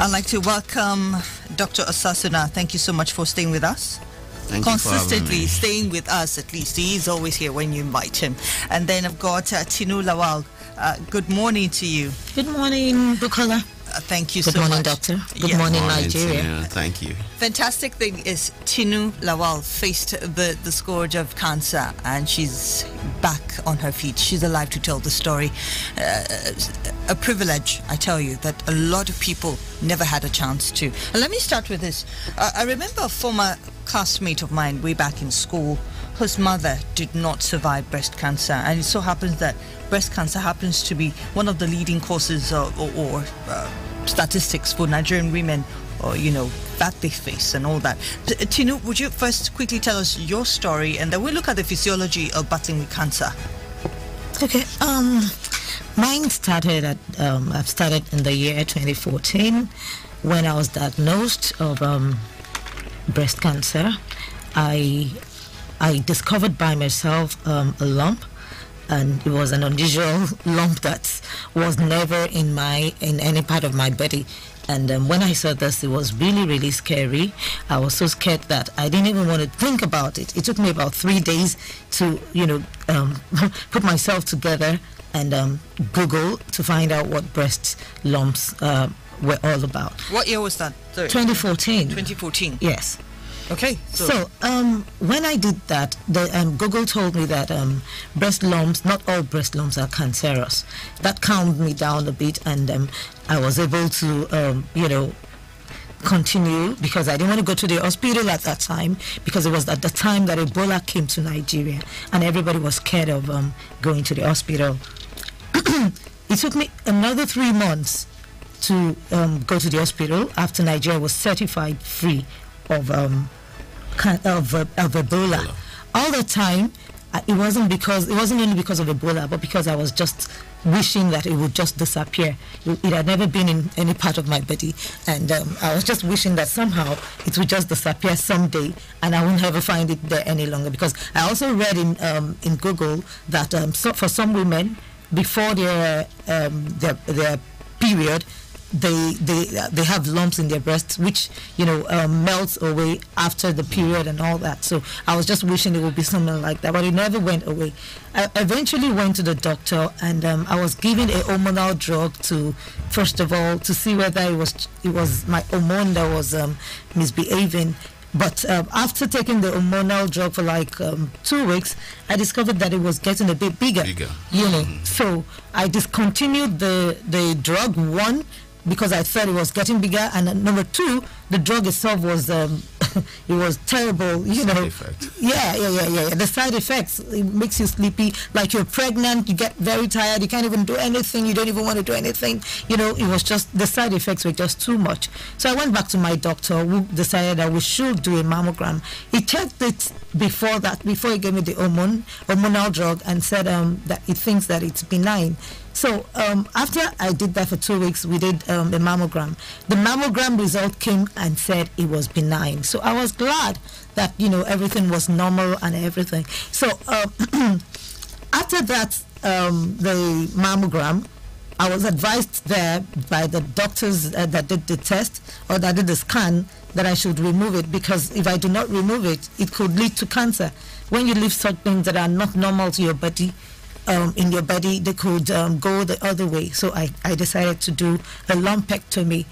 I'd like to welcome Dr. Osasuna. Thank you so much for staying with us. Thank you for having Consistently me. staying with us, at least. He is always here when you invite him. And then I've got Tinu Lawal. Good morning to you. Good morning, Bukola. Thank you Good so much. morning, Doctor. Good Yeah. morning, Morning, Nigeria. Tina. Thank you. Fantastic thing is Tinu Lawal faced the scourge of cancer and she's back on her feet. She's alive to tell the story. A privilege, I tell you, that a lot of people never had a chance to. And let me start with this. I remember a former classmate of mine way back in school whose mother did not survive breast cancer, and it so happens that breast cancer happens to be one of the leading causes or statistics for Nigerian women, or that they face and all that. Tinu, would you first quickly tell us your story, and then we'll look at the physiology of battling with cancer. Okay. Mine started at I've started in the year 2014 when I was diagnosed of breast cancer. I discovered by myself a lump, and it was an unusual lump that was never in any part of my body. And when I saw this, it was really, really scary. I was so scared that I didn't even want to think about it. It took me about 3 days to, put myself together and Google to find out what breast lumps were all about. What year was that? 2014. 2014. Yes. Okay. So when I did that, Google told me that breast lumps, not all breast lumps are cancerous. That calmed me down a bit, and I was able to, continue, because I didn't want to go to the hospital at that time, because it was at the time that Ebola came to Nigeria, and everybody was scared of going to the hospital. It took me another 3 months to go to the hospital after Nigeria was certified free of Ebola. All the time, it wasn't only because of Ebola, but because I was just wishing that it would just disappear. It had never been in any part of my body, and I was just wishing that somehow it would just disappear someday, and I won't ever find it there any longer. Because I also read in Google that for some women, before their period, they have lumps in their breasts, which melts away after the period and all that. So I was just wishing it would be something like that, but it never went away. I eventually went to the doctor, and I was given a hormonal drug to, first of all, to see whether it was my hormone that was misbehaving. But after taking the hormonal drug for like 2 weeks, I discovered that it was getting a bit bigger. So I discontinued the drug, one, because I thought it was getting bigger, and number two, the drug itself was it was terrible. Side effect. Yeah. The side effects, it makes you sleepy, like you're pregnant, you get very tired, you can't even do anything, you don't even want to do anything. It was just, the side effects were just too much. So I went back to my doctor, who decided that we should do a mammogram. He checked it before he gave me the hormonal drug, and said that he thinks that it's benign. So after I did that for 2 weeks, we did the mammogram. The mammogram result came and said it was benign. So I was glad that everything was normal and everything. So after that, the mammogram, I was advised there by the doctors that did the test, or that did the scan, that I should remove it, because if I do not remove it, it could lead to cancer. When you leave such things that are not normal to your body, in your body, they could go the other way. So I decided to do a lumpectomy.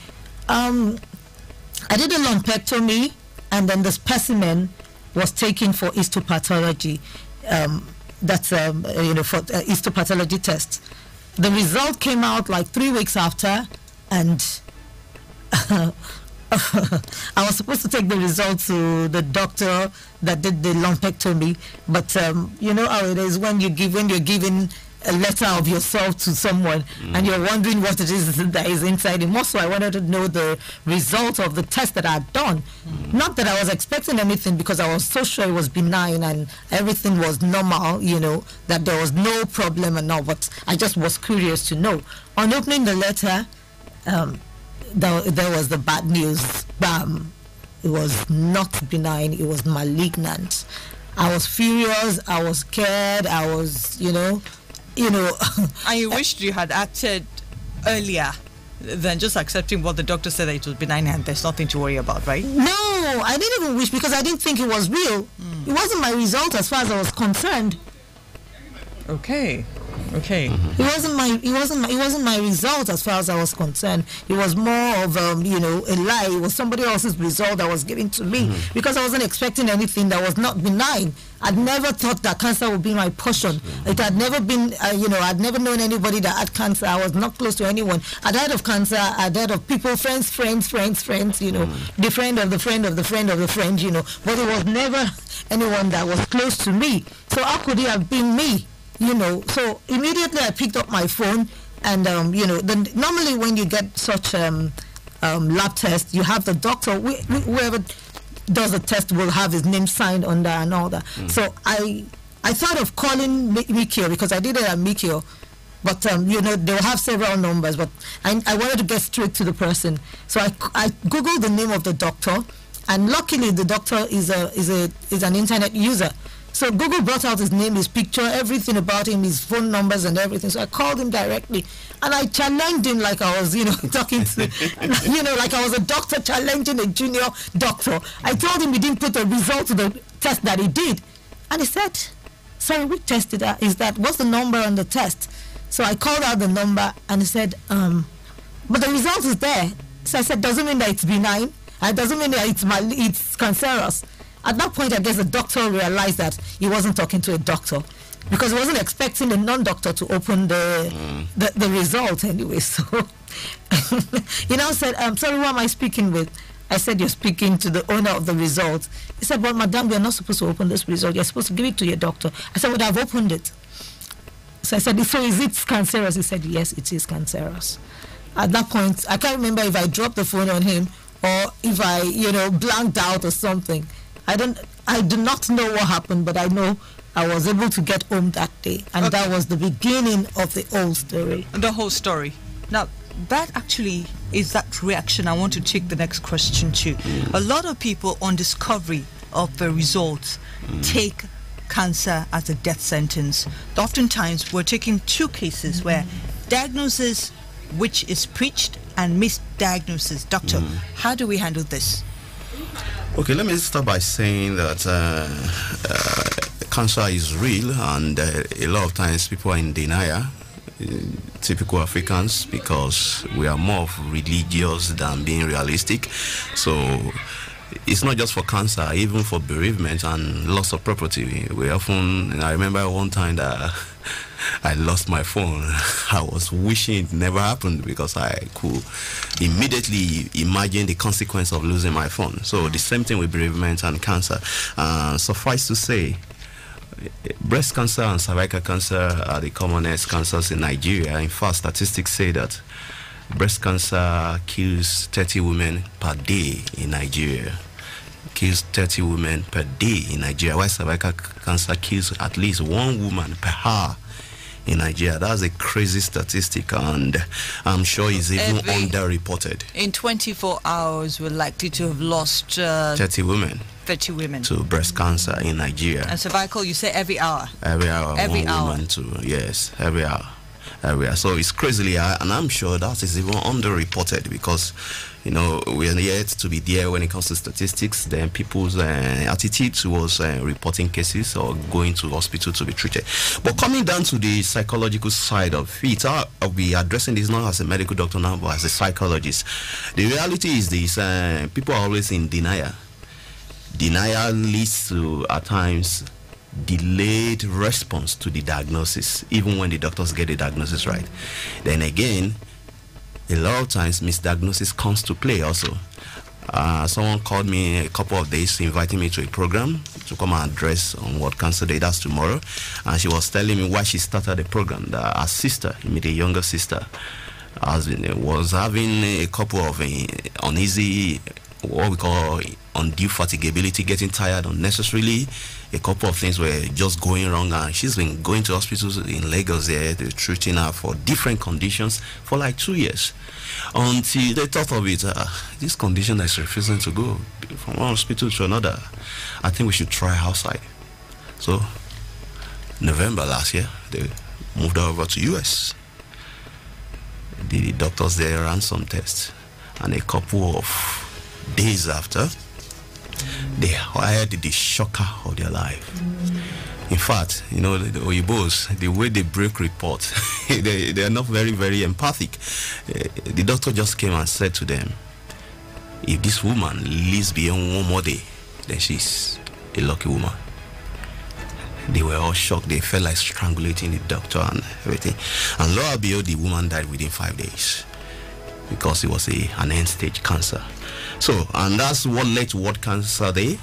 I did a lumpectomy, and then the specimen was taken for histopathology. That's for histopathology test. The result came out like 3 weeks after, and I was supposed to take the results to the doctor that did the lumpectomy, but you know how it is when you're giving a letter of yourself to someone, and you're wondering what it is that is inside him. Also, I wanted to know the result of the test that I had done. Not that I was expecting anything, because I was so sure it was benign and everything was normal, that there was no problem and all, but I just was curious to know. On opening the letter, there was the bad news. Bam! It was not benign, it was malignant. I was furious, I was scared, I was, And you wished you had acted earlier. than just accepting what the doctor said, that it was benign and there's nothing to worry about, right? No, I didn't even wish, because I didn't think it was real. It wasn't my result as far as I was concerned. Okay. It wasn't my result as far as I was concerned. It was more of a lie. It was somebody else's result that was given to me, because I wasn't expecting anything that was not benign. I'd never thought that cancer would be my portion. It had never been, I'd never known anybody that had cancer. I was not close to anyone. I'd heard of cancer. I'd heard of people, friends, the friend of the friend of the friend of the friend, but it was never anyone that was close to me. So how could it have been me? So immediately I picked up my phone, and normally when you get such lab tests, you have the doctor, whoever does the test will have his name signed under and all that. So I thought of calling Mikio, because I did it at Mikio, but they'll have several numbers, but I wanted to get straight to the person. So I googled the name of the doctor, and luckily the doctor is an internet user. So Google brought out his name, his picture, everything about him, his phone numbers and everything. So I called him directly, and I challenged him like I was, talking to, like I was a doctor challenging a junior doctor. I told him he didn't put a result to the test that he did. And he said, sorry, which test is that? What's the number on the test? So I called out the number, and he said, but the result is there. So I said, doesn't mean that it's benign. It doesn't mean that it's cancerous. At that point, I guess the doctor realized that he wasn't talking to a doctor, because he wasn't expecting a non-doctor to open the result anyway. So he now said, sorry, who am I speaking with? I said, you're speaking to the owner of the result. He said, well, madam, you're not supposed to open this result. You're supposed to give it to your doctor. I said, well, I've opened it. So I said, so is it cancerous? He said, yes, it is cancerous. At that point, I can't remember if I dropped the phone on him or if I, blanked out or something. I do not know what happened, but I know I was able to get home that day, and that was the beginning of the whole story. The whole story. Now, that actually is that reaction I want to take the next question to. A lot of people on discovery of the results take cancer as a death sentence. Oftentimes, we're taking two cases where diagnosis which is preached and misdiagnosis. Doctor, how do we handle this? Okay, let me start by saying that cancer is real, and a lot of times people are in denial, typical Africans, because we are more religious than being realistic. So it's not just for cancer, even for bereavement and loss of property. I remember one time that I lost my phone. I was wishing it never happened, because I could immediately imagine the consequence of losing my phone. So the same thing with bereavement and cancer. Suffice to say, breast cancer and cervical cancer are the commonest cancers in Nigeria. In fact, statistics say that breast cancer kills 30 women per day in Nigeria. Kills 30 women per day in Nigeria, while cervical cancer kills at least 1 woman per hour in Nigeria. That's a crazy statistic, and I'm sure it's even underreported. In 24 hours, we're likely to have lost 30 women. 30 women to breast cancer in Nigeria. And cervical, you say every hour? Every hour. Every hour. Woman yes, every hour. So it's crazily high, and I'm sure that is even underreported, because we are yet to be there when it comes to statistics. Then people's attitude towards reporting cases or going to hospital to be treated. But coming down to the psychological side of it, I'll be addressing this not as a medical doctor now, but as a psychologist. The reality is this: people are always in denial. Denial leads to, at times, delayed response to the diagnosis, even when the doctors get the diagnosis right. Then again, a lot of times misdiagnosis comes to play also. Someone called me a couple of days inviting me to a program to come and address on World Cancer Day. That's tomorrow. And she was telling me why she started the program. That her sister, the younger sister, was having a couple of uneasy, what we call undue fatigability, getting tired unnecessarily. A couple of things were just going wrong, and she's been going to hospitals in Lagos there. They're treating her for different conditions for like 2 years, until they thought of it, this condition is refusing to go from one hospital to another. I think we should try outside. So November last year, they moved her over to US. The doctors there ran some tests, and a couple of days after, they hired the shocker of their life. In fact, you know, the Oyibos, the way they break reports, they are not very, very empathic. The doctor just came and said to them, if this woman lives beyond one more day, then she's a lucky woman. They were all shocked. They felt like strangulating the doctor and everything. And lo and behold, the woman died within 5 days because it was an end-stage cancer. So, and that's what led to World Cancer Day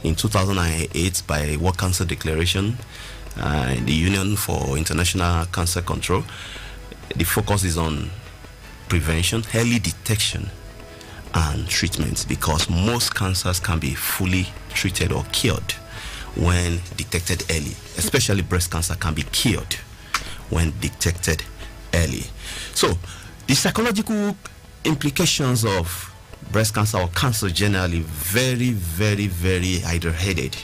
in 2008 by World Cancer Declaration, the Union for International Cancer Control. The focus is on prevention, early detection, and treatment, because most cancers can be fully treated or cured when detected early. Especially breast cancer can be cured when detected early. So, the psychological implications of breast cancer or cancer generally very, very, very either-headed.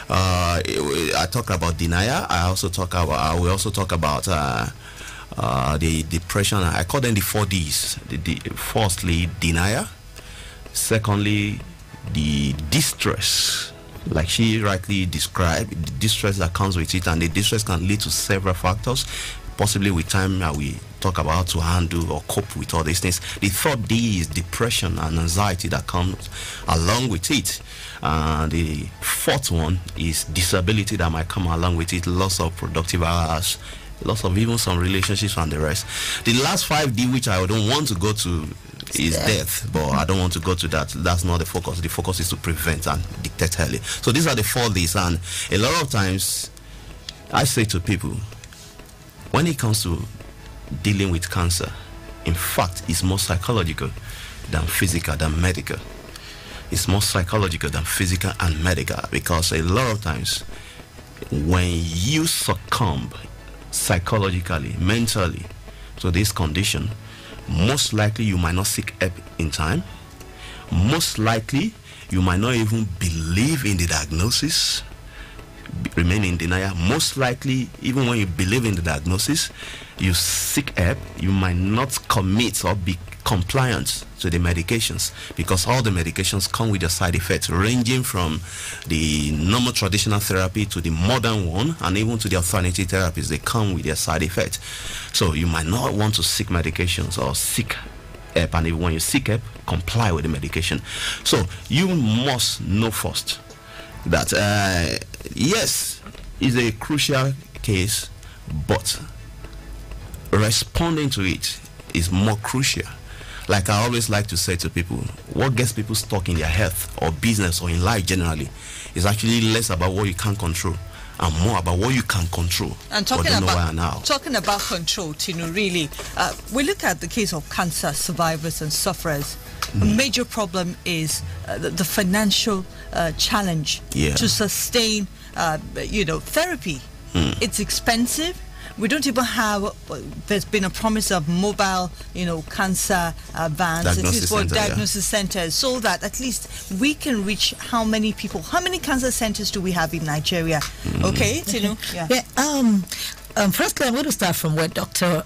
I talk about denial. I will also talk about the depression. I call them the 4 Ds. Firstly, denial. Secondly, the distress, like she rightly described, the distress that comes with it, and the distress can lead to several factors. Possibly with time we talk about how to handle or cope with all these things. The third D is depression and anxiety that comes along with it. The fourth one is disability that might come along with it, loss of productive hours, loss of even some relationships and the rest. The last 5D, which I don't want to go to, is death, but I don't want to go to that. That's not the focus. The focus is to prevent and detect early. So these are the 4 Ds, and a lot of times I say to people, when it comes to dealing with cancer, in fact, it's more psychological than physical, than medical. It's more psychological than physical and medical, because a lot of times when you succumb psychologically, mentally to this condition, most likely you might not seek help in time. Most likely you might not even believe in the diagnosis, remain in denial. Most likely, even when you believe in the diagnosis, you seek help, you might not commit or be compliant to the medications, because all the medications come with their side effects, ranging from the normal traditional therapy to the modern one, and even to the alternative therapies. They come with their side effects. So you might not want to seek medications or seek help, and even when you seek help, comply with the medication. So you must know first that yes, it's a crucial case, but responding to it is more crucial. Like I always like to say to people, what gets people stuck in their health or business or in life generally is actually less about what you can't control and more about what you can control. And talking about control, Tinu, really, we look at the case of cancer survivors and sufferers. A major problem is the financial challenge to sustain, therapy. It's expensive. We don't even have, there's been a promise of mobile, cancer vans, diagnosis centers, so that at least we can reach how many people, how many cancer centers do we have in Nigeria? Okay, Tinu? Yeah. Firstly, I'm going to start from where Doctor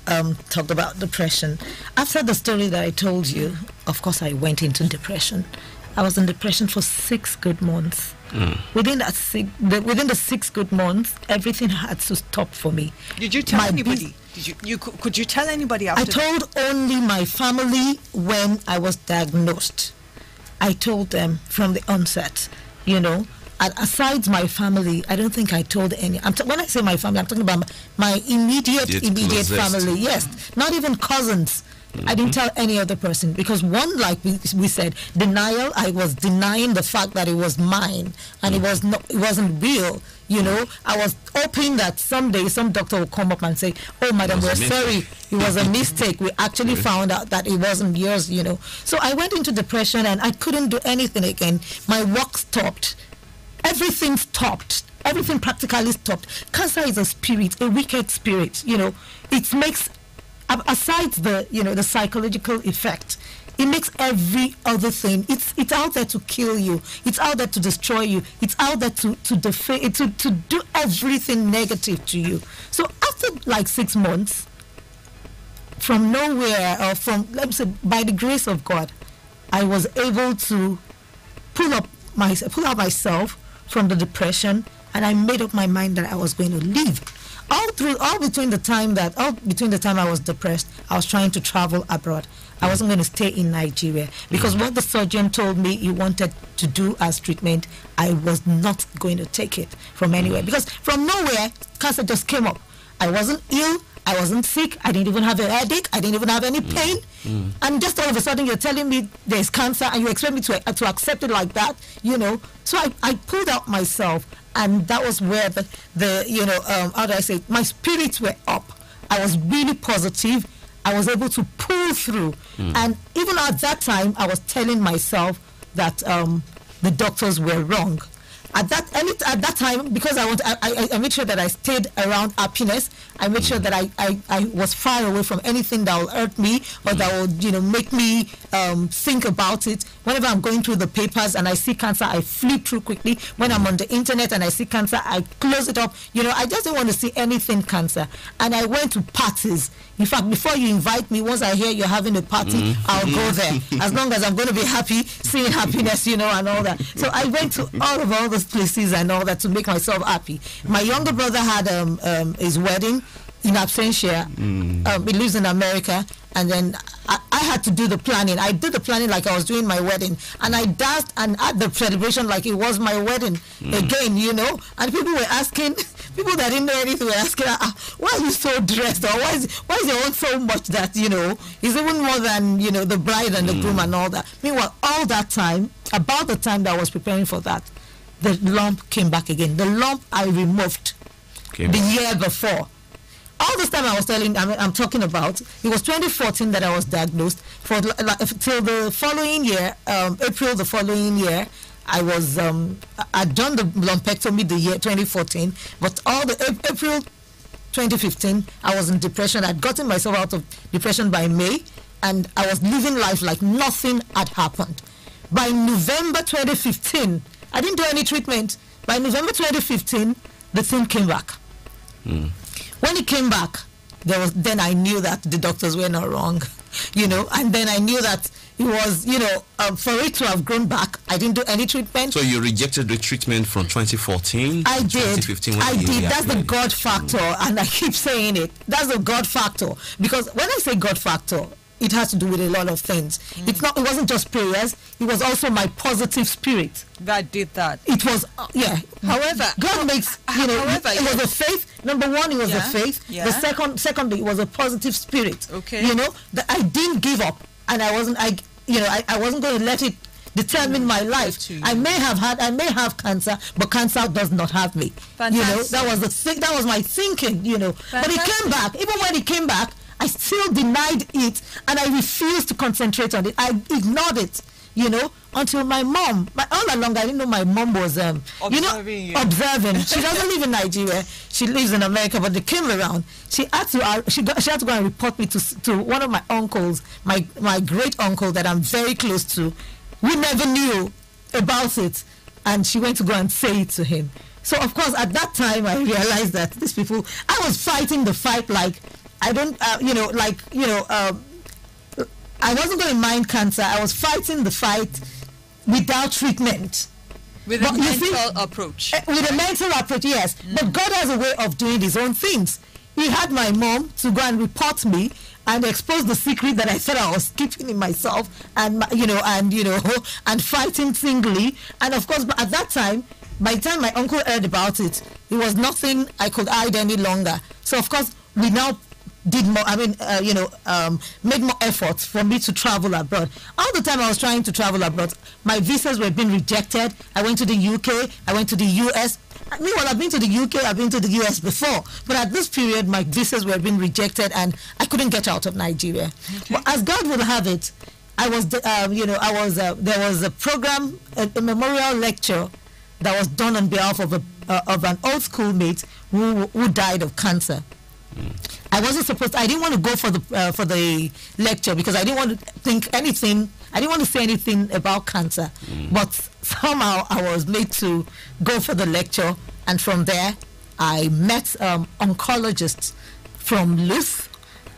talked about depression. After the story that I told you, of course, I went into depression. I was in depression for 6 good months. Within the 6 good months, everything had to stop for me. Did you tell anybody? Could you tell anybody after? I told only my family when I was diagnosed. I told them from the onset, And aside my family, I don't think I told any. When I say my family, I'm talking about my immediate family. Yes, not even cousins. I didn't tell any other person, because one, like we said, denial. I was denying the fact that it was mine, and it wasn't real. I was hoping that someday some doctor will come up and say, "Oh, madam, we're sorry, it was a mistake. We actually found out that it wasn't yours." So I went into depression, and I couldn't do anything again. My work stopped. Everything stopped. Everything practically stopped. Cancer is a spirit, a wicked spirit. It makes, aside the psychological effect, it makes every other thing. It's out there to kill you. It's out there to destroy you. It's out there to do everything negative to you. So after like 6 months, from nowhere, or let me say, by the grace of God, I was able to pull out myself from the depression, and I made up my mind that I was going to leave. All between the time I was depressed, I was trying to travel abroad. I wasn't going to stay in Nigeria, because what the surgeon told me he wanted to do as treatment, I was not going to take it from anywhere, because from nowhere, cancer just came up. I wasn't ill, I wasn't sick, I didn't even have a headache, I didn't even have any pain, and just all of a sudden you're telling me there's cancer, and you expect me to accept it like that, So I pulled out myself, and that was where how do I say, my spirits were up. I was really positive. I was able to pull through, and even at that time, I was telling myself that the doctors were wrong. At that time, because I made sure that I stayed around happiness. I made sure that I was far away from anything that will hurt me, or that will make me think about it. Whenever I'm going through the papers and I see cancer, I flip through quickly. When I'm on the internet and I see cancer, I close it up. I just don't want to see anything cancer. And I went to parties. In fact, before you invite me, once I hear you're having a party, I'll go there. As long as I'm going to be happy, seeing happiness, and all that. So I went to all those places and all that to make myself happy. My younger brother had his wedding in absentia. He lives in America, and then I had to do the planning. I did the planning like I was doing my wedding, and I danced and had the celebration like it was my wedding again, and people were asking, people that didn't know anything were asking, why are you so dressed, or why is your own so much that, is even more than, the bride and the groom and all that. Meanwhile, all that time, about the time that I was preparing for that, the lump came back again. The lump I removed the year before. All this time I'm talking about, it was 2014 that I was diagnosed. Till the following year, April the following year, I'd done the lumpectomy the year 2014, but all the April 2015, I was in depression. I'd gotten myself out of depression by May, and I was living life like nothing had happened. By November 2015, I didn't do any treatment. By November 2015, the thing came back. When it came back, then I knew that the doctors were not wrong, and then I knew that it was, for it to have grown back, I didn't do any treatment. So you rejected the treatment from 2014 I did. 2015? I did. That's the God factor, and I keep saying it. That's the God factor. Because when I say God factor, it has to do with a lot of things. It wasn't just prayers. It was also my positive spirit that did that. It was, However, God makes, it was a faith. Number one, it was a faith. Yeah. The secondly, it was a positive spirit. Okay. That I didn't give up, and I wasn't going to let it determine my life. I may have cancer, but cancer does not have me. Fantastic. That was my thinking. But it came back. Even when it came back, I still denied it, and I refused to concentrate on it. I ignored it, until my mom. All along, I didn't know my mom was, observing. She doesn't live in Nigeria. She lives in America, but they came around. She had to go and report me to one of my uncles, my great uncle that I'm very close to. We never knew about it, and she went to go and say it to him. So, of course, at that time, I realized that these people, I was fighting the fight like, I don't, I wasn't going to mind cancer. I was fighting the fight without treatment. With a mental approach. With a mental approach, yes. But God has a way of doing his own things. He had my mom to go and report me and expose the secret that I thought I was keeping in myself, and and fighting singly. And of course, at that time, by the time my uncle heard about it, it was nothing I could hide any longer. So of course, we now did more, made more efforts for me to travel abroad. All the time I was trying to travel abroad, my visas were being rejected. I went to the UK, I went to the US. Meanwhile, I've been to the UK, I've been to the US before. But at this period, my visas were being rejected, and I couldn't get out of Nigeria. Okay. But as God would have it, there was a program, a memorial lecture that was done on behalf of an old schoolmate who died of cancer. I didn't want to go for the lecture because I didn't want to think anything. I didn't want to say anything about cancer. But somehow I was made to go for the lecture, and from there I met oncologists from Luth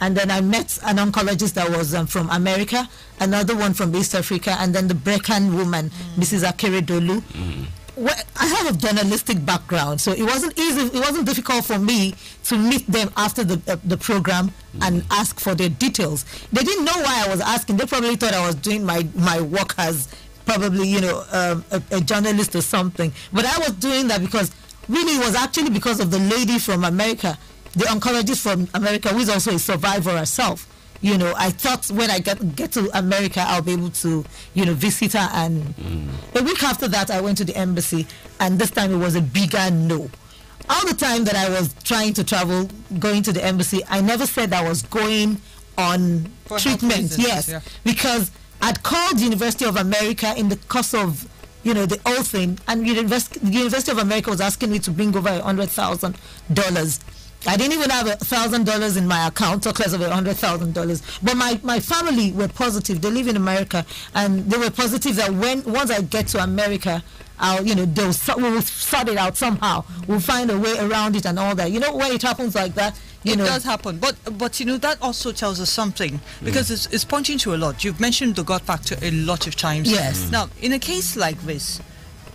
And then I met an oncologist that was from America, another one from East Africa, and then the Brecan woman, Mrs. Akeredolu. Well, I have a journalistic background, so it wasn't easy. It wasn't difficult for me to meet them after the program and ask for their details. They didn't know why I was asking. They probably thought I was doing my work as probably a journalist or something. But I was doing that because really it was actually because of the lady from America, the oncologist from America, who is also a survivor herself. I thought when I get to America, I'll be able to, visit her. And a week after that, I went to the embassy, and this time it was a bigger no. All the time that I was trying to travel, going to the embassy, I never said I was going on For treatment. Yes, yeah. because I'd called the University of America in the course of, the whole thing, and the University of America was asking me to bring over $100,000. I didn't even have $1,000 in my account, talk less of $100,000. But my family were positive. They live in America, and they were positive that once I get to America, we will sort it out somehow. We'll find a way around it and all that. When it happens like that, it does happen. But that also tells us something, because it's pointing to a lot. You've mentioned the God factor a lot of times. Yes. Now, in a case like this,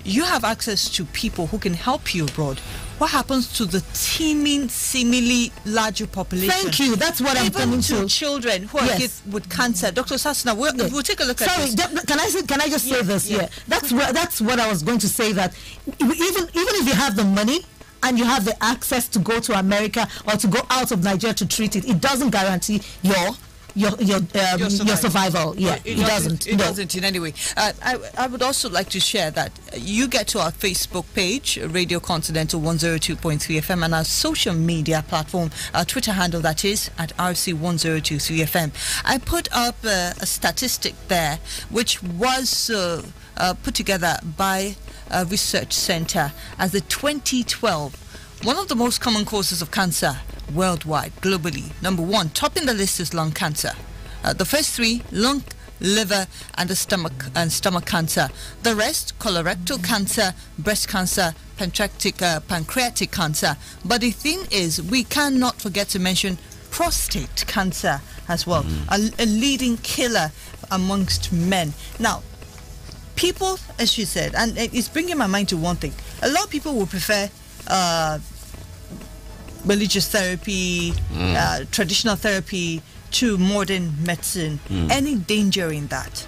you have access to people who can help you abroad. What happens to the teeming, seemingly larger population? Thank you. That's what I'm coming to. Even to children who are hit with cancer. Dr. Sasna, we'll take a look at this. Can I just say this? Yeah. That's what I was going to say, that even if you have the money and you have the access to go to America or to go out of Nigeria to treat it, it doesn't guarantee your survival. Yeah, it doesn't. It doesn't in any way. I would also like to share that you get to our Facebook page, Radio Continental 102.3 FM, and our social media platform, our Twitter handle, that is at RC1023 FM. I put up a statistic there, which was put together by a research center as the 2012. One of the most common causes of cancer worldwide, globally. Number one, topping the list is lung cancer. The first three, lung, liver, and the stomach cancer. The rest, colorectal cancer, breast cancer, pancreatic cancer. But the thing is, we cannot forget to mention prostate cancer as well, a leading killer amongst men. Now, people, as you said, and it's bringing my mind to one thing. A lot of people will prefer religious therapy, traditional therapy to modern medicine. Any danger in that?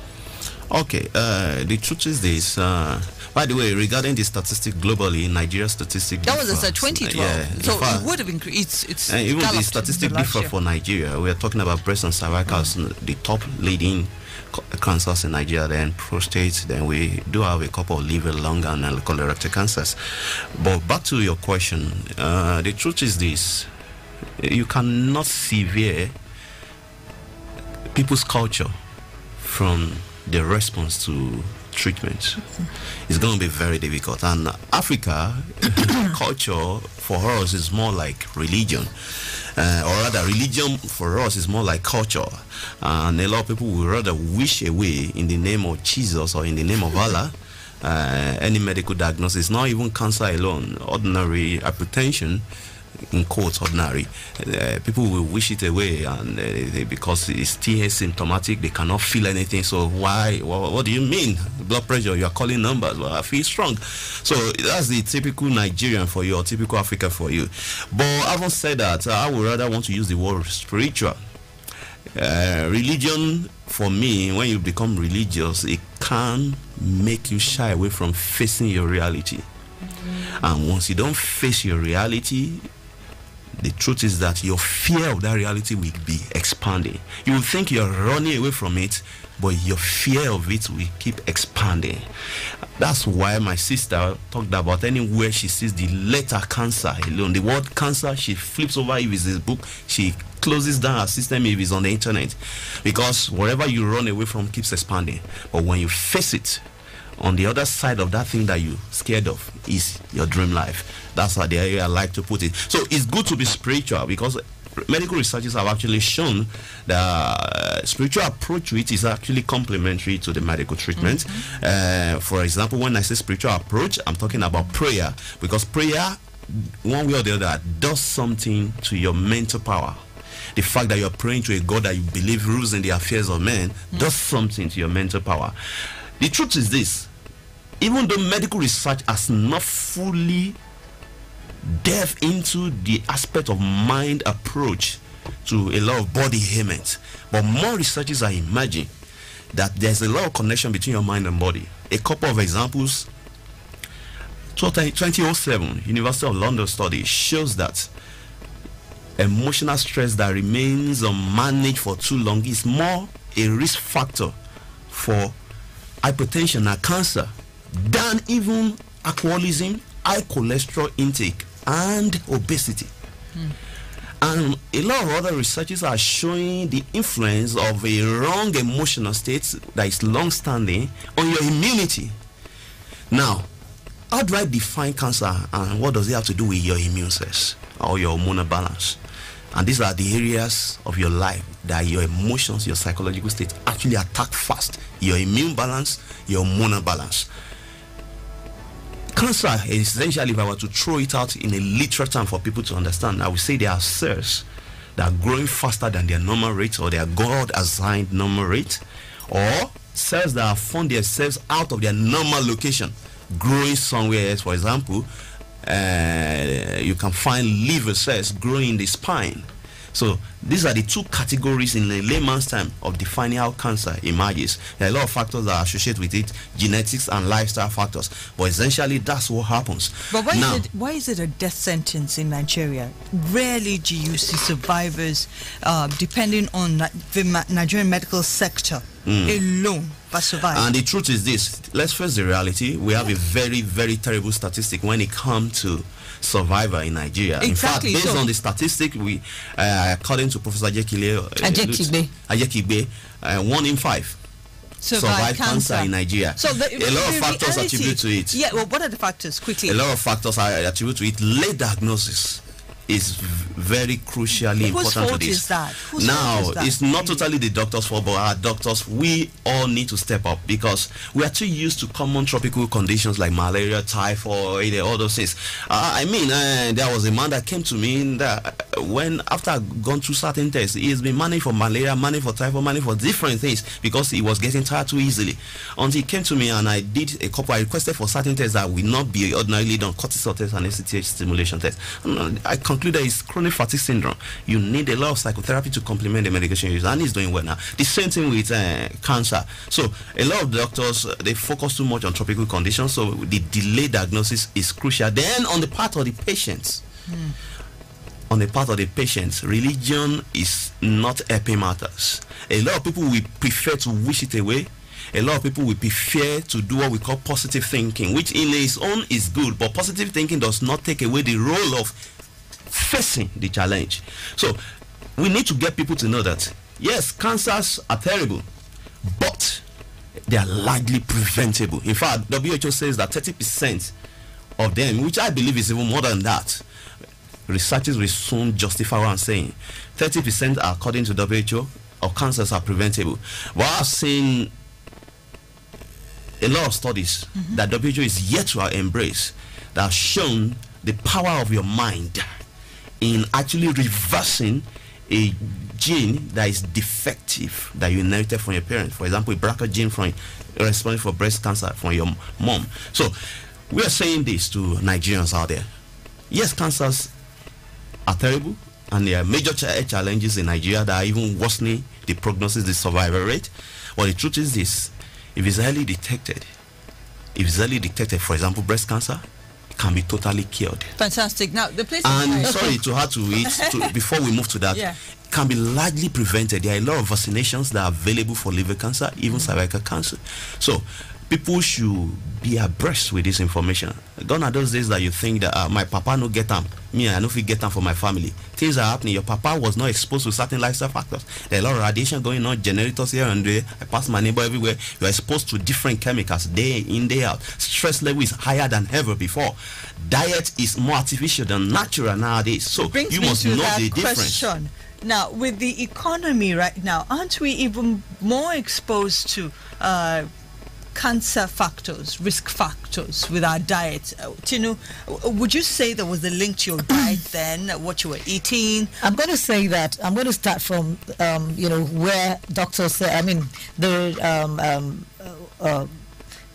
Okay, the truth is this. By the way, regarding the statistic globally, Nigeria statistic that was a 2012. Yeah, so it would have increased. It's even the statistic differ for Nigeria. We are talking about breast and cervical, the top leading cancers in Nigeria, then prostate, then we do have a couple of liver, lung, and colorectal cancers. But back to your question, the truth is this: you cannot sever people's culture from the response to treatment. It's going to be very difficult. And Africa culture for us is more like religion. Or rather, religion for us is more like culture. And a lot of people would rather wish away in the name of Jesus or in the name of Allah any medical diagnosis, not even cancer alone, ordinary hypertension, in quotes, ordinary. People will wish it away, and because it's still asymptomatic, they cannot feel anything. So why? What do you mean? Blood pressure? You are calling numbers. Well, I feel strong. So that's the typical Nigerian for you, or typical Africa for you. But having said that, I would rather want to use the word spiritual. Religion, for me, when you become religious, it can make you shy away from facing your reality. And once you don't face your reality, the truth is that your fear of that reality will be expanding. You will think you're running away from it, but your fear of it will keep expanding. That's why my sister talked about anywhere she sees the letter cancer alone, the word cancer, she flips over if it's a book, she closes down her system if it's on the internet. Because wherever you run away from keeps expanding. But when you face it, on the other side of that thing that you're scared of is your dream life. That's how the area I like to put it. So it's good to be spiritual, because medical researchers have actually shown that spiritual approach to it is actually complementary to the medical treatment. For example, when I say spiritual approach, I'm talking about prayer, because prayer, one way or the other, does something to your mental power. The fact that you're praying to a God that you believe rules in the affairs of men does something to your mental power. The truth is this: even though medical research has not fully delved into the aspect of mind approach to a lot of body ailments, but more researchers are emerging that there's a lot of connection between your mind and body. A couple of examples. 2007 University of London study shows that emotional stress that remains unmanaged for too long is more a risk factor for hypertension and cancer than even alcoholism, high cholesterol intake, and obesity. And a lot of other researchers are showing the influence of a wrong emotional state that is long-standing on your immunity. Now, how do I define cancer, and what does it have to do with your immune cells or your hormonal balance? And these are the areas of your life that your emotions, your psychological state actually attack first: your immune balance, your hormonal balance. Cancer, essentially, if I were to throw it out in a literal term for people to understand, I would say there are cells that are growing faster than their normal rate, or their God-assigned normal rate, or cells that have found themselves out of their normal location, growing somewhere else. For example, you can find liver cells growing in the spine. So these are the two categories in a layman's term of defining how cancer emerges. There are a lot of factors that are associated with it, genetics and lifestyle factors, but essentially that's what happens. But why is it a death sentence in Nigeria? Rarely do you see survivors, depending on the Nigerian medical sector alone, but survive. And the truth is this: let's face the reality. We have a very, very terrible statistic when it comes to survivor in Nigeria. Exactly. In fact, based on the statistic, we, according to Professor Ajekigbe, 1 in 5 survive cancer in Nigeria. So a lot of factors attribute to it. Yeah, well, what are the factors? Quickly. A lot of factors are attribute to it. Late diagnosis is very crucially important to this. Is that? Now, it's not totally the doctor's fault, but our doctors, we all need to step up, because we are too used to common tropical conditions like malaria, typhoid, all those things. There was a man that came to me that when, after I'd gone through certain tests, he has been managed for malaria, managed for typhoid, managed for different things, because he was getting tired too easily. Until he came to me and I did a couple, I requested for certain tests that will not be ordinarily done, cortisol tests and ACTH stimulation tests. And I concluded it's chronic fatigue syndrome. You need a lot of psychotherapy to complement the medication use, and he's doing well now. The same thing with cancer. So a lot of doctors, they focus too much on tropical conditions, so the delayed diagnosis is crucial. Then on the part of the patients, religion is not helping matters. A lot of people will prefer to wish it away. A lot of people will prefer to do what we call positive thinking, which in its own is good, but positive thinking does not take away the role of facing the challenge. So we need to get people to know that yes, cancers are terrible, but they are largely preventable. In fact, WHO says that 30% of them, which I believe is even more than that, researchers will soon justify what I'm saying. 30%, according to WHO, of cancers are preventable. But I've seen a lot of studies that WHO is yet to embrace that have shown the power of your mind in actually reversing a gene that is defective that you inherited from your parents. For example, a BRCA gene from responsible for breast cancer from your mom. So we are saying this to Nigerians out there. Yes, cancers are terrible, and there are major challenges in Nigeria that are even worsening the prognosis, the survival rate. But the truth is this: if it's early detected, for example, breast cancer, can be totally cured. Fantastic. Now the place. And sorry to add to it, before we move to that, can be largely prevented. There are a lot of vaccinations that are available for liver cancer, even cervical cancer. So people should be abreast with this information. Gone are those days that you think that my papa no get them, me I no fit get them for my family. Things are happening. Your papa was not exposed to certain lifestyle factors. There are a lot of radiation going on, generators here and there. I pass my neighbor everywhere. You are exposed to different chemicals day in, day out. Stress level is higher than ever before. Diet is more artificial than natural nowadays. So you must know the difference. Now, with the economy right now, aren't we even more exposed to cancer factors, risk factors with our diet. Tinu, would you say there was a link to your diet then, what you were eating? I'm going to say that I'm going to start from where doctors say. I mean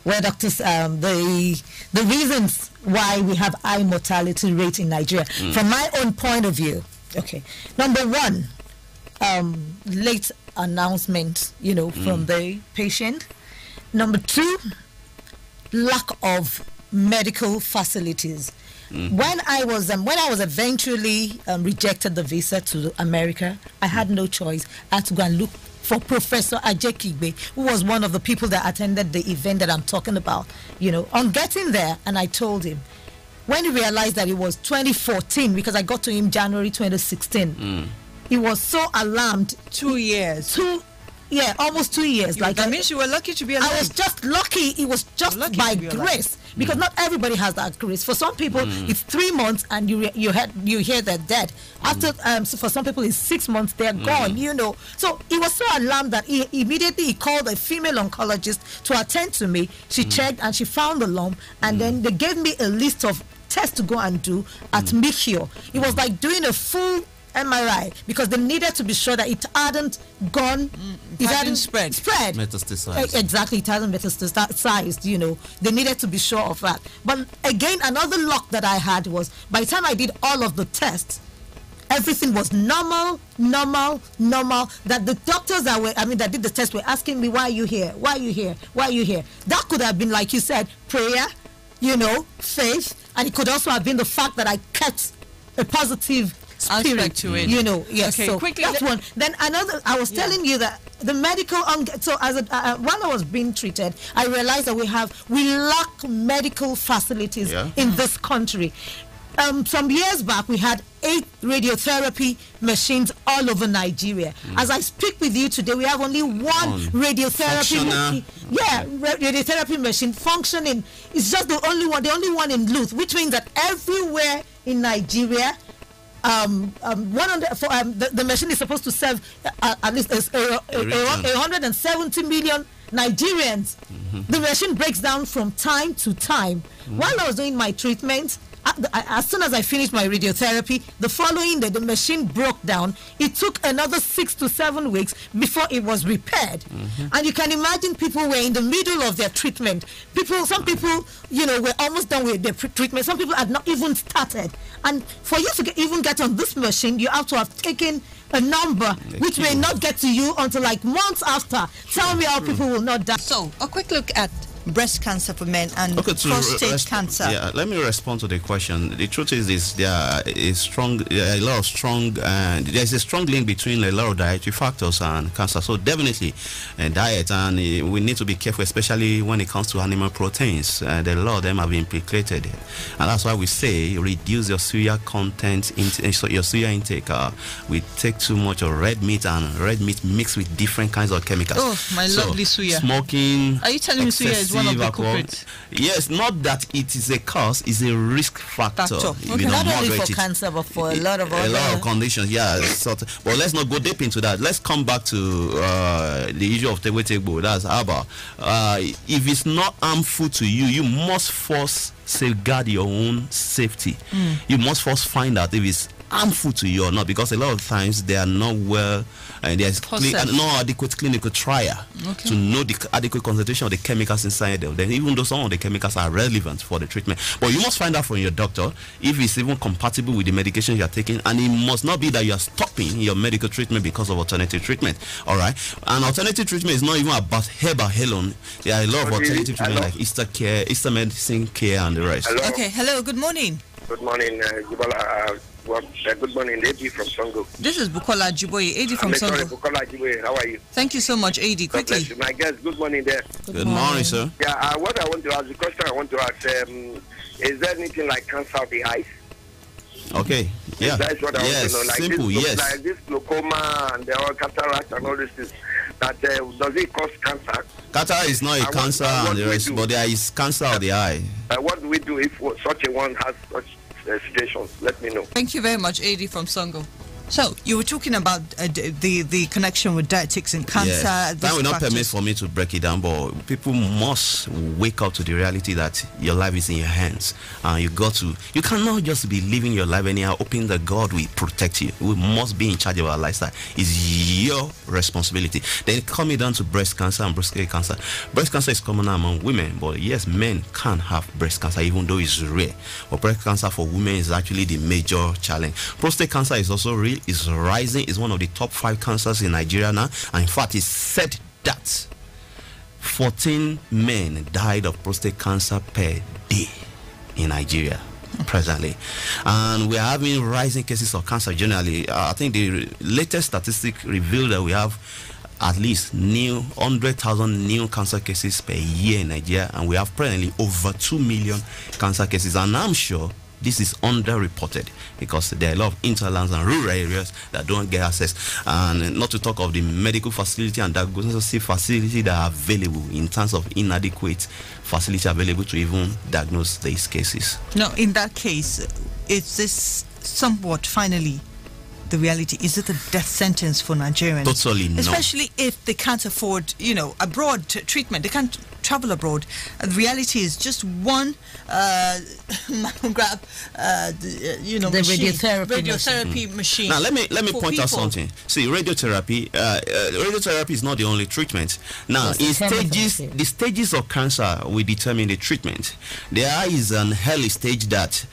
where doctors the reasons why we have high mortality rate in Nigeria. From my own point of view, okay. Number one, late announcement, from the patient. Number two, lack of medical facilities. When I was eventually rejected the visa to America, I had no choice. I had to go and look for Professor Ajekigbe, who was one of the people that attended the event that I'm talking about. On getting there, and I told him, when he realized that it was 2014, because I got to him January 2016, he was so alarmed. 2 years. Almost 2 years. That means you were lucky to be alive. I was just lucky. It was just by grace, because not everybody has that grace. For some people, it's 3 months and you hear they're dead. After for some people, it's 6 months they're gone. So he was so alarmed that he immediately called a female oncologist to attend to me. She checked and she found the lump, and then they gave me a list of tests to go and do at Mikio. It was like doing a full MRI, because they needed to be sure that it hadn't gone, it hadn't spread. Metastasized. Exactly, it hasn't metastasized. They needed to be sure of that. But again, another luck that I had was, by the time I did all of the tests, everything was normal. That the doctors that did the test were asking me, why are you here? Why are you here? Why are you here? That could have been, like you said, prayer, faith, and it could also have been the fact that I kept a positive spirit to it. Yes. Okay, so quickly. That's one. Then another. I was telling you that the medical. So when I was being treated, I realized that we lack medical facilities in this country. Some years back, we had 8 radiotherapy machines all over Nigeria. As I speak with you today, we have only one radiotherapy machine. Radiotherapy machine functioning. It's just the only one in Luth, which means that everywhere in Nigeria, the machine is supposed to serve at least 170 million Nigerians. The machine breaks down from time to time. While I was doing my treatment, as soon as I finished my radiotherapy, the following day the machine broke down. It took another 6 to 7 weeks before it was repaired. And you can imagine people were in the middle of their treatment. Some people, were almost done with their treatment. Some people had not even started. And for you to even get on this machine, you have to have taken a number which may not get to you until like months after. Tell me how people will not die. So, a quick look at breast cancer for men and prostate cancer. Yeah, let me respond to the question. The truth is there's a strong link between a lot of dietary factors and cancer. So definitely diet, and we need to be careful, especially when it comes to animal proteins. A lot of them have been implicated, and that's why we say reduce your soya content, your soya intake. We take too much of red meat, and red meat mixed with different kinds of chemicals. Oh, my lovely soya. Smoking. Are you telling me soya is one of the culprits? Yes, not that it is a cause, it's a risk factor. Okay. Not only for cancer, but for a lot of conditions. Yeah, but let's not go deep into that. Let's come back to the issue of Tegbo. That's ABBA. If it's not harmful to you, you must first safeguard your own safety. You must first find out if it's harmful to you or not, because a lot of times they are not well, and there's no adequate clinical trial to know the adequate concentration of the chemicals inside them. Then even though some of the chemicals are relevant for the treatment, but you must find out from your doctor if it's even compatible with the medication you are taking, and it must not be that you are stopping your medical treatment because of alternative treatment. All right, and alternative treatment is not even about herbal alone. There are a lot of alternative treatment like Easter care, Easter medicine care, and the rest. Hello. Okay, hello, good morning. Good morning, good morning, AD from Songo. This is Bukola Jiboye, AD from Songo. Sorry, Bukola Jiboye, how are you? Thank you so much, AD. Quickly. My guest, good morning there. Good morning, sir. Yeah, what I want to ask, the question I want to ask, is there anything like cancer of the eyes? Okay, yeah. That's what I want to know. Like simple, like this glaucoma and the all cataract and all this things. That does it cause cancer? Cataract is not a cancer and the rest, but there is cancer of the eye. What do we do if such a one has such situations? Let me know. Thank you very much, AD from Songo. So you were talking about the connection with dietetics and cancer. Yes. That will not permit for me to break it down, but people must wake up to the reality that your life is in your hands, and you cannot just be living your life anyhow, hoping that God will protect you. We must be in charge of our lifestyle. It's your responsibility. Then coming down to breast cancer and prostate cancer. Breast cancer is common among women, but yes, men can have breast cancer, even though it's rare. But breast cancer for women is actually the major challenge. Prostate cancer is also real. Is rising. Is one of the top 5 cancers in Nigeria now, and in fact it's said that 14 men died of prostate cancer per day in Nigeria presently, and we are having rising cases of cancer generally. I think the latest statistic revealed that we have at least 100,000 new cancer cases per year in Nigeria, and we have presently over 2 million cancer cases, and I'm sure this is underreported because there are a lot of hinterlands and rural areas that don't get access, and not to talk of the medical facility and diagnostic facility that are available in terms of inadequate facility available to even diagnose these cases. No, in that case, is this somewhat finally the reality? Is it a death sentence for Nigerians? Totally no. Especially if they can't afford, abroad treatment. They can't travel abroad. The reality is just one mammogram, radiotherapy machine. Now let me point out something. See, radiotherapy is not the only treatment. Now, the stages of cancer will determine the treatment. There is an early stage that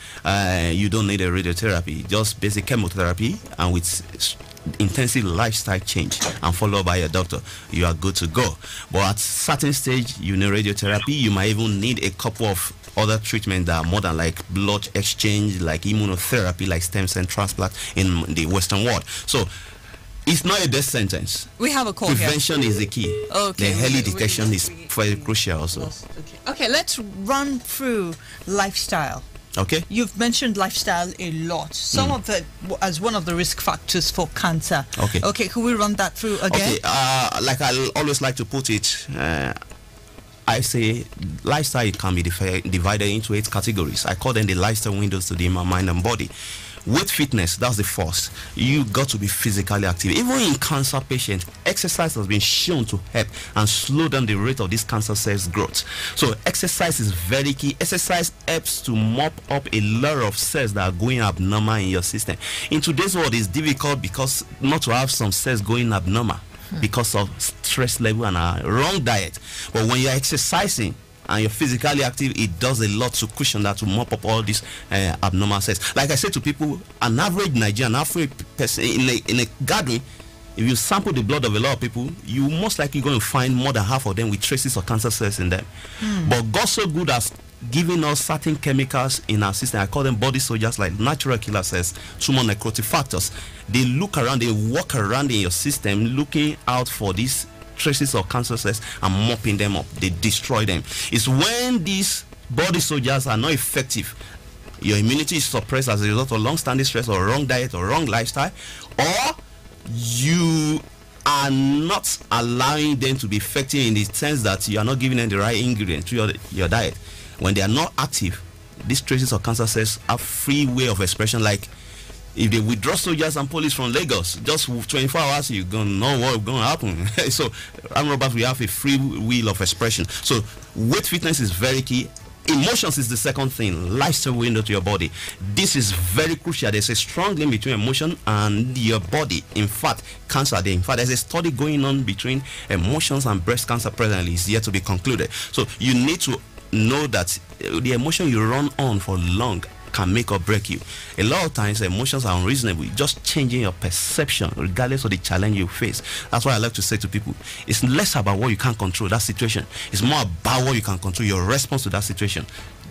you don't need a radiotherapy, just basic chemotherapy, and with intensive lifestyle change and followed by a doctor, you are good to go. But at certain stage, you need radiotherapy. You might even need a couple of other treatments that are more than like blood exchange, like immunotherapy, like stem cell transplant in the Western world. So it's not a death sentence. We have a call. Prevention here is the key. Okay. The early detection is very crucial also. Okay, let's run through lifestyle. Okay. You've mentioned lifestyle a lot. Some of it as one of the risk factors for cancer. Okay. Okay, can we run that through again? Okay. Like I always like to put it, I say lifestyle can be divided into 8 categories. I call them the lifestyle windows to the human mind and body. With fitness, that's the first. You got to be physically active. Even in cancer patients, exercise has been shown to help and slow down the rate of this cancer cells growth. So exercise is very key. Exercise helps to mop up a lot of cells that are going abnormal in your system. In today's world, it's difficult because not to have some cells going abnormal because of stress level and a wrong diet. But when you're exercising and you're physically active, it does a lot to cushion that, to mop up all these abnormal cells. Like I say to people, an average Nigerian, average person in a gathering, if you sample the blood of a lot of people, you most likely going to find more than half of them with traces of cancer cells in them. But God so good as giving us certain chemicals in our system. I call them body soldiers, like natural killer cells, tumor necrotic factors. They look around, they walk around in your system looking out for these traces of cancer cells and mopping them up. They destroy them. It's when these body soldiers are not effective, your immunity is suppressed as a result of long-standing stress or wrong diet or wrong lifestyle, or you are not allowing them to be effective in the sense that you are not giving them the right ingredients to your diet. When they are not active, these traces of cancer cells have free way of expression. Like if they withdraw soldiers and police from Lagos, just 24 hours, you're going to know what's going to happen. So, armed robbers, we have a free will of expression. So, weight fitness is very key. Emotions is the second thing, lifestyle window to your body. This is very crucial. There's a strong link between emotion and your body. In fact, there's a study going on between emotions and breast cancer presently. It's yet to be concluded. So, you need to know that the emotion you run on for long can make or break you. A lot of times emotions are unreasonable. Just changing your perception regardless of the challenge you face. That's why I like to say to people, it's less about what you can't control, that situation. It's more about what you can control, your response to that situation.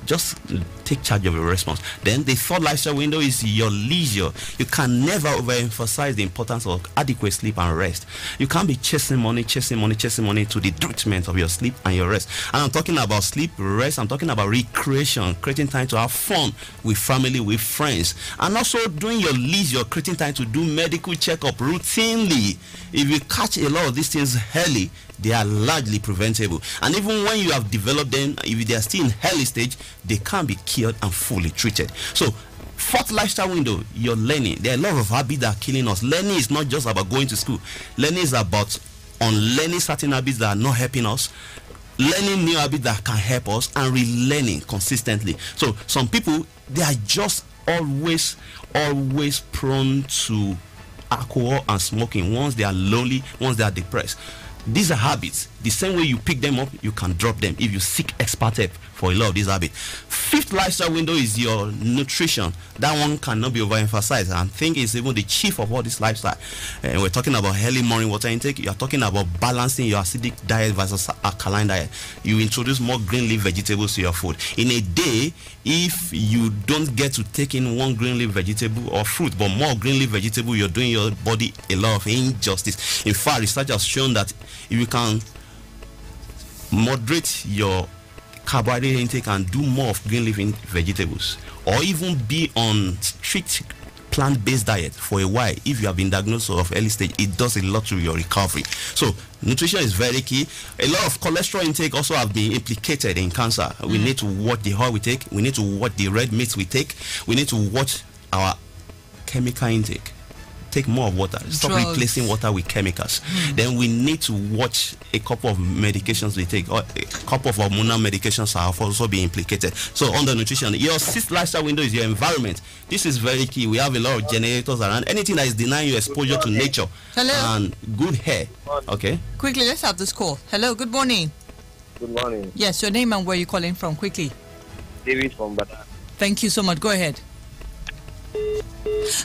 Just take charge of your response. Then the third lifestyle window is your leisure. You can never overemphasize the importance of adequate sleep and rest. You can't be chasing money to the detriment of your sleep and your rest. And I'm talking about sleep, rest. I'm talking about recreation, creating time to have fun with family, with friends, and also doing your leisure, creating time to do medical checkup routinely. If you catch a lot of these things early, they are largely preventable. And even when you have developed them, if they are still in early stage, they can be cured and fully treated. So Fourth lifestyle window, you're learning. There are a lot of habits that are killing us. Learning is not just about going to school. Learning is about unlearning certain habits that are not helping us, learning new habits that can help us, and relearning consistently. So some people, they are just always prone to alcohol and smoking once they are lonely, once they are depressed. These are habits. The same way you pick them up, you can drop them if you seek expert help for a lot of these habits. Fifth lifestyle window is your nutrition. That one cannot be overemphasized. I think it's even the chief of all this lifestyle. And we're talking about early morning water intake. You are talking about balancing your acidic diet versus alkaline diet. You introduce more green leaf vegetables to your food. In a day, if you don't get to take in one green leaf vegetable or fruit, but more green leaf vegetable, you're doing your body a lot of injustice. In fact, research has shown that if you can moderate your carbohydrate intake and do more of green leaf vegetables, or even be on strict plant-based diet for a while, if you have been diagnosed of early stage, it does a lot to your recovery. So nutrition is very key. A lot of cholesterol intake also have been implicated in cancer. We need to watch the oil we take. We need to watch the red meats we take. We need to watch our chemical intake. Take more of water. Stop replacing water with chemicals. Then we need to watch a couple of medications we take. Or a couple of hormonal medications have also been implicated. So under nutrition, your sixth lifestyle window is your environment. This is very key. We have a lot of generators around. Anything that is denying you exposure to nature and good air. Okay. Quickly, let's have this call. Hello, good morning. Good morning. Yes, your name and where you're calling from, quickly. David from Bata. Thank you so much. Go ahead.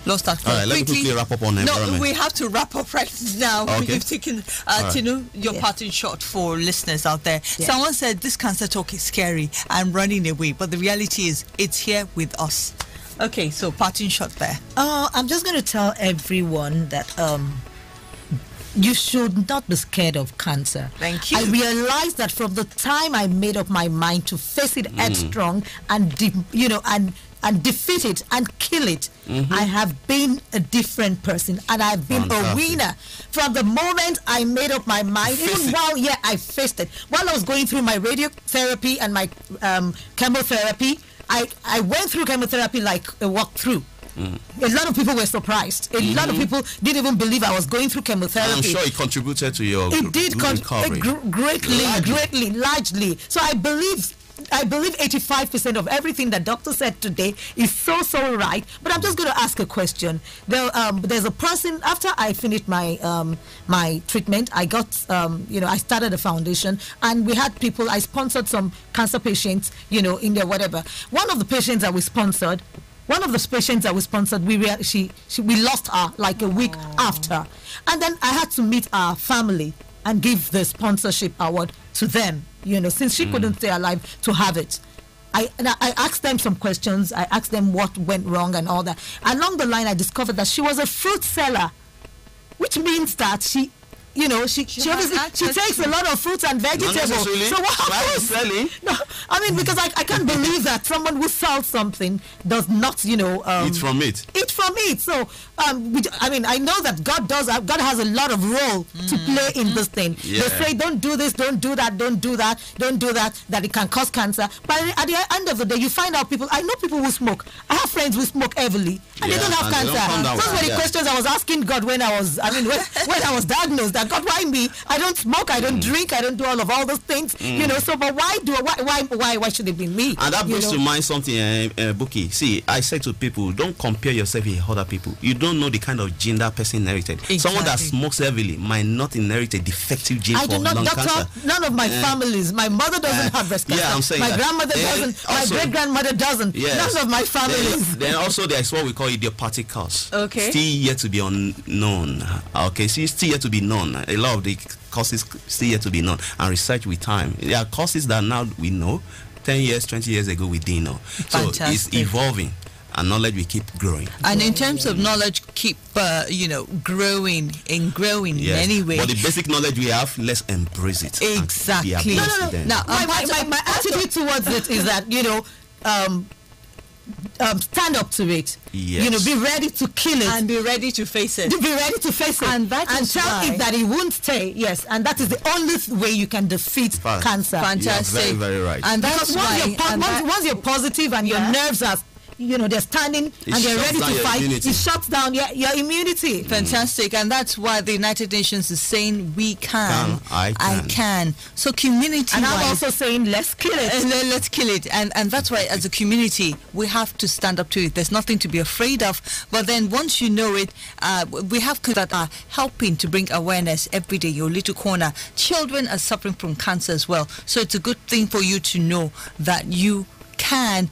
Lost that. All right, let me quickly wrap up on environment. No, we have to wrap up right now. Okay. You've taken, Tinu, your parting shot for listeners out there. Yeah. Someone said this cancer talk is scary and running away, but the reality is it's here with us. Okay, so parting shot there. I'm just going to tell everyone that you should not be scared of cancer. Thank you. I realized that from the time I made up my mind to face it headstrong and defeat it and kill it, I have been a different person, and I've been a winner from the moment I made up my mind. Even while I faced it while I was going through my radiotherapy and my chemotherapy. I went through chemotherapy like a walk through. A lot of people were surprised. A lot of people didn't even believe I was going through chemotherapy. I'm sure it contributed to your recovery. Greatly, largely. So I believe 85% of everything that doctor said today is so right. But I'm just going to ask a question. There's a person, after I finished my my treatment, I got I started a foundation, and we had people. I sponsored some cancer patients, in there, whatever. One of the patients that we sponsored, we lost her like a week after, and then I had to meet our family and give the sponsorship award to them, since she couldn't stay alive to have it. I asked them some questions. I asked them what went wrong and all that. Along the line, I discovered that she was a fruit seller, which means that she takes a lot of fruits and vegetables. So what happens? No, I mean, because I can't believe that someone who sells something does not, eat from it. Eat from it. So, I know that God has a lot of role to play in this thing. Yeah. They say, don't do this, don't do that, don't do that, that it can cause cancer. But at the end of the day, you find out I know people who smoke. I have friends who smoke heavily, and they don't have cancer. Those were the questions I was asking God when I was diagnosed. That God, why me? I don't smoke, I don't drink, I don't do all those things. So but why should it be me? And that brings to mind something, Buki. See, I say to people, don't compare yourself with other people. You don't know the kind of gene that person inherited. Exactly. Someone that smokes heavily might not inherit a defective gene for lung cancer. None of my families. My mother doesn't have breast cancer. I'm saying my grandmother doesn't. My great grandmother doesn't. None of my families. Then also there's what we call idiopathic cause. Okay. Still yet to be unknown. Okay, so it's still yet to be known. A lot of the causes still yet to be known, and research with time. There are causes that now we know. 10 years, 20 years ago, we didn't know. Fantastic. So it's evolving, and knowledge will keep growing. And in terms of knowledge, keep growing in many ways. But the basic knowledge we have, let's embrace it. Exactly. No. Now, my attitude towards it is that stand up to it. Yes. Be ready to kill it and be ready to face it. And tell it that it won't stay. Yes, and that is the only way you can defeat cancer. Fantastic. You are very, very right. And that's once you're positive and your nerves are they're standing and they're ready to fight, it shuts down your immunity. Fantastic. And that's why the United Nations is saying we can. I can. So community. And I'm also saying let's kill it. Let's kill it. And that's why as a community we have to stand up to it. There's nothing to be afraid of. But then once you know it, we have that are helping to bring awareness every day. Your little corner. Children are suffering from cancer as well. So it's a good thing for you to know that you can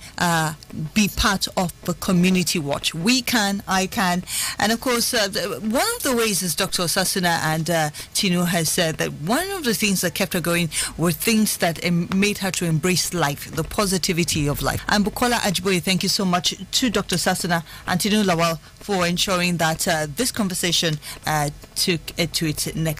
be part of the community watch. We can, I can. And of course, one of the ways, as Dr. Osasuna and Tinu has said, that one of the things that kept her going were things that made her to embrace life, the positivity of life. And Bukola Ajiboye, thank you so much to Dr. Osasuna and Tinu Lawal for ensuring that this conversation took it to its next